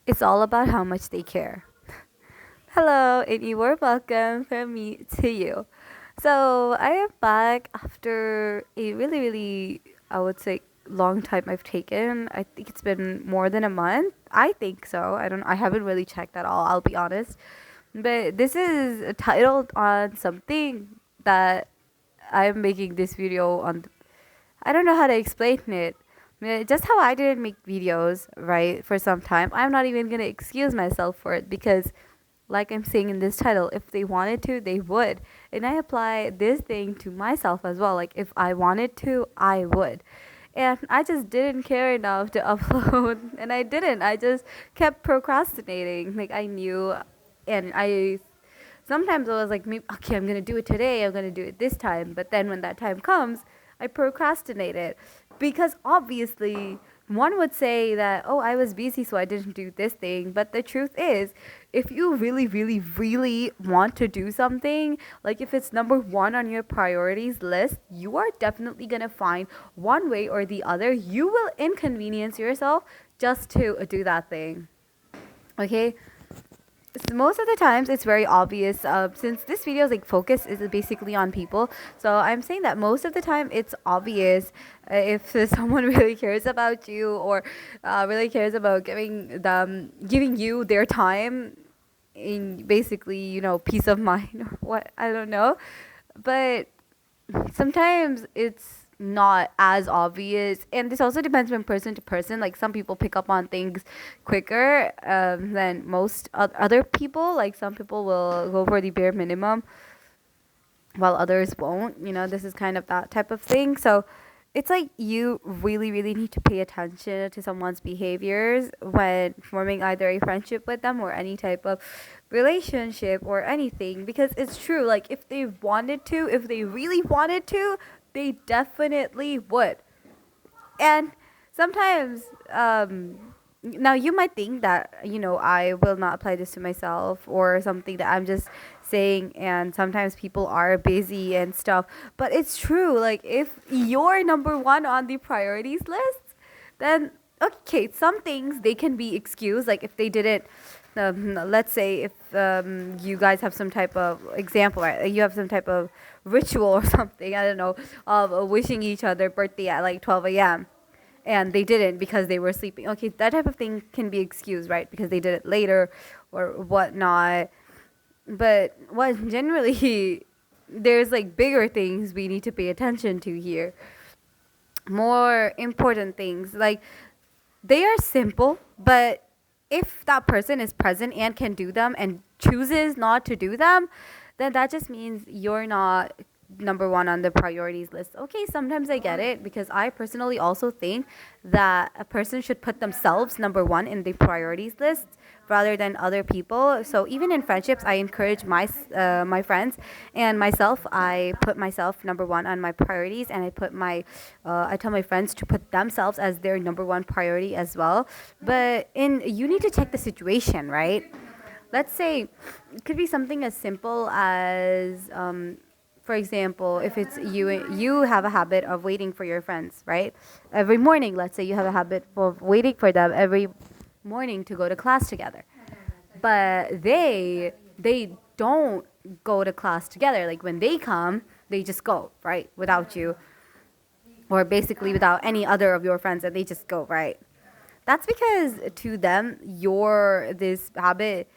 It's all about how much they care. Hello, and you are welcome from me to you. So I am back after a really, I would say, long time I've taken. I think it's been more than a month. I think so. I haven't really checked at all, I'll be honest. But this is titled on something that I'm making this video on. I don't know how to explain it. Just how I didn't make videos, right, for some time, I'm not even going to excuse myself for it because, like I'm saying in this title, if they wanted to, they would. And I apply this thing to myself as well. Like, if I wanted to, I would. And I just didn't care enough to upload. And I didn't. I just kept procrastinating. Like, I knew. And I sometimes I was like, maybe, okay, I'm gonna do it today. I'm gonna do it this time. But then when that time comes, I procrastinate it because obviously one would say that, oh, I was busy, so I didn't do this thing. But the truth is, if you really want to do something, like if it's number one on your priorities list, you are definitely gonna find one way or the other. You will inconvenience yourself just to do that thing. Okay, most of the times it's very obvious, since this video is like focus is basically on people, so I'm saying that most of the time it's obvious, if someone really cares about you or really cares about giving you their time in basically, peace of mind or what, I don't know. But sometimes it's not as obvious, and this also depends from person to person. Like, some people pick up on things quicker than most other people. Like, some people will go for the bare minimum while others won't. This is kind of that type of thing. So it's like you really need to pay attention to someone's behaviors when forming either a friendship with them or any type of relationship or anything, because it's true. Like, if they wanted to, if they really wanted to, they definitely would. And sometimes, now you might think that, I will not apply this to myself or something, that I'm just saying, and sometimes people are busy and stuff, but it's true. Like, if you're number one on the priorities list, then okay, some things they can be excused. Like, if they didn't, let's say if you guys have some type of example, right? Like, you have some type of ritual or something, I don't know, of wishing each other birthday at like 12 a.m., and they didn't because they were sleeping. Okay, that type of thing can be excused, right? Because they did it later or whatnot. But what generally, there's like bigger things we need to pay attention to here. More important things. Like, they are simple, but if that person is present and can do them and chooses not to do them, then that just means you're not number one on the priorities list. Okay, sometimes I get it, because I personally also think that a person should put themselves number one in the priorities list rather than other people. So even in friendships, I encourage my friends and myself. I put myself number one on my priorities, and I tell my friends to put themselves as their number one priority as well. But you need to check the situation, right? Let's say it could be something as simple as, for example, if it's you have a habit of waiting for your friends, right? Every morning, let's say you have a habit of waiting for them every morning to go to class together. But they don't go to class together. Like, when they come, they just go, right? Without you, or basically without any other of your friends, and they just go, right? That's because to them, your this habit,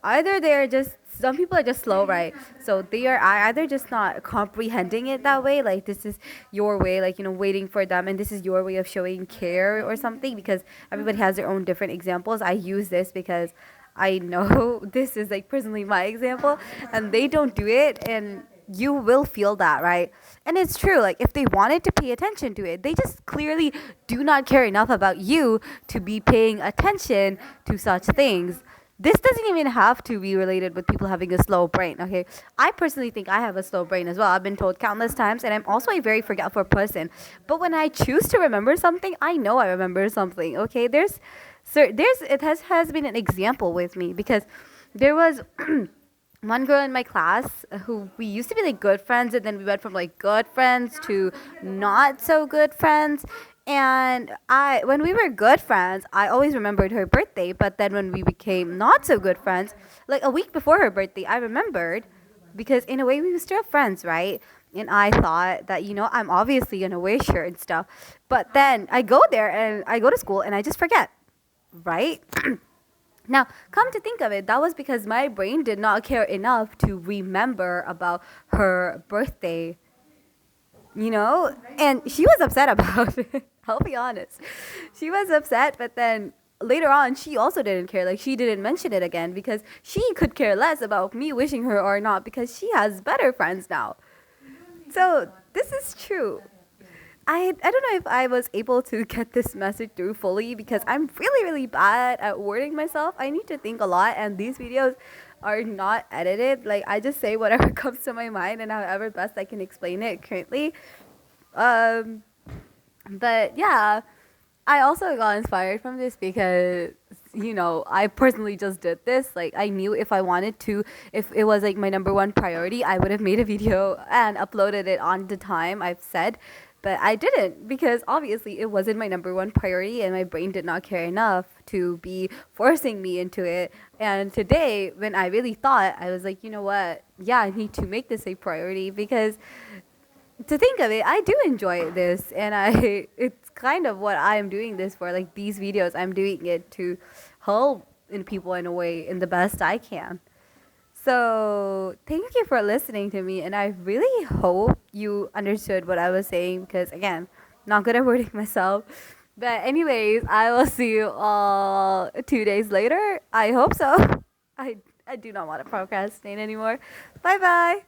either they're just, some people are just slow, right? So they are either just not comprehending it that way, like this is your way, like, waiting for them, and this is your way of showing care or something, because everybody has their own different examples. I use this because I know this is like personally my example, and they don't do it, and you will feel that, right? And it's true. Like, if they wanted to pay attention to it, they just clearly do not care enough about you to be paying attention to such things. This doesn't even have to be related with people having a slow brain, okay? I personally think I have a slow brain as well. I've been told countless times, and I'm also a very forgetful person. But when I choose to remember something, I know I remember something, okay? It has been an example with me, because there was one girl in my class who we used to be like good friends, and then we went from like good friends to not so good friends. And when we were good friends, I always remembered her birthday. But then when we became not so good friends, like a week before her birthday, I remembered because in a way we were still friends, right? And I thought that, I'm obviously gonna wish her and stuff. But then I go there and I go to school and I just forget, right? Now, come to think of it, that was because my brain did not care enough to remember about her birthday, And she was upset about it. I'll be honest. She was upset, but then later on, she also didn't care. Like, she didn't mention it again because she could care less about me wishing her or not because she has better friends now. So, this is true. I don't know if I was able to get this message through fully because I'm really, really bad at wording myself. I need to think a lot, and these videos are not edited. Like, I just say whatever comes to my mind and however best I can explain it currently. Um, but yeah, I also got inspired from this because, I personally just did this. Like, I knew if I wanted to, if it was like my number one priority, I would have made a video and uploaded it on the time I've said. But I didn't because obviously it wasn't my number one priority and my brain did not care enough to be forcing me into it. And today, when I really thought, I was like, you know what? Yeah, I need to make this a priority because to think of it, I do enjoy this, and it's kind of what I'm doing this for. Like these videos, I'm doing it to help in people in a way in the best I can. So thank you for listening to me, and I really hope you understood what I was saying because again, not good at wording myself. But anyways, I will see you all 2 days later. I hope so. I do not want to procrastinate anymore. Bye bye.